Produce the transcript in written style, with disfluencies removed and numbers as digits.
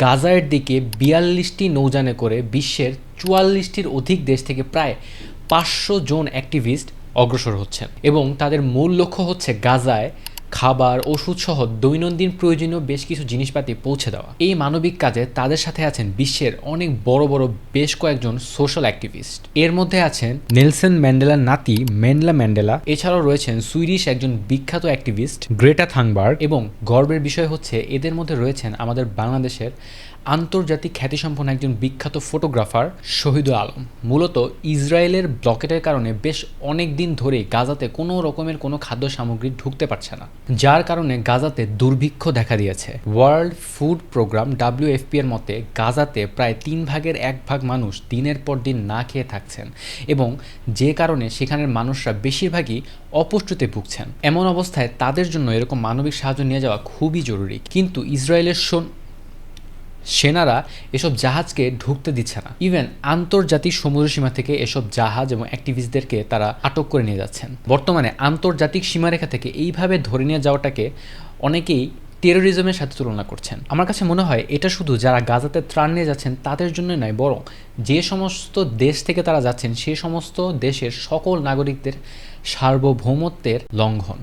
গাজার দিকে ৪২টি নৌযানে করে বিশ্বের ৪৪টির অধিক দেশ থেকে প্রায় ৫০০ জন অ্যাক্টিভিস্ট অগ্রসর হচ্ছেন এবং তাদের মূল লক্ষ্য হচ্ছে গাজায় খাবার, ওষুধসহ দৈনন্দিন প্রয়োজনীয় বেশ কিছু জিনিসপাতি পৌঁছে দেওয়া। এই মানবিক কাজে তাদের সাথে আছেন বিশ্বের অনেক বড় বড় বেশ কয়েকজন সোশ্যাল অ্যাক্টিভিস্ট। এর মধ্যে আছেন নেলসন ম্যান্ডেলার নাতি মেন্ডেলা ম্যান্ডেলা, এছাড়াও রয়েছেন সুইডিশ একজন বিখ্যাত অ্যাক্টিভিস্ট গ্রেটা থানবার্গ, এবং গর্বের বিষয় হচ্ছে এদের মধ্যে রয়েছেন আমাদের বাংলাদেশের আন্তর্জাতিক খ্যাতিসম্পন্ন একজন বিখ্যাত ফটোগ্রাফার শহীদুল আলম। মূলত ইসরায়েলের ব্লকেটের কারণে বেশ অনেক দিন ধরেই গাজাতে কোনো রকমের কোনো খাদ্য সামগ্রী ঢুকতে পারছে না, যার কারণে গাজাতে দুর্ভিক্ষ দেখা দিয়েছে। ওয়ার্ল্ড ফুড প্রোগ্রাম WFP এর মতে গাজাতে প্রায় 1/3 মানুষ দিনের পর দিন না খেয়ে থাকছেন এবং যে কারণে সেখানের মানুষরা বেশিরভাগই অপুষ্টিতে ভুগছেন। এমন অবস্থায় তাদের জন্য এরকম মানবিক সাহায্য নিয়ে যাওয়া খুবই জরুরি, কিন্তু ইসরায়েলের সেনারা এসব জাহাজকে ঢুকতে দিচ্ছে না। ইভেন আন্তর্জাতিক সমুদ্র সীমা থেকে এসব জাহাজ এবং অ্যাক্টিভিস্টদেরকে তারা আটক করে নিয়ে যাচ্ছেন। বর্তমানে আন্তর্জাতিক সীমারেখা থেকে এইভাবে ধরে নিয়ে যাওয়াটাকে অনেকেই টেরোরিজমের সাথে তুলনা করছেন। আমার কাছে মনে হয় এটা শুধু যারা গাজাতে ত্রাণ নিয়ে যাচ্ছেন তাদের জন্যই নয়, বরং যে সমস্ত দেশ থেকে তারা যাচ্ছেন সেই সমস্ত দেশের সকল নাগরিকদের সার্বভৌমত্বের লঙ্ঘন।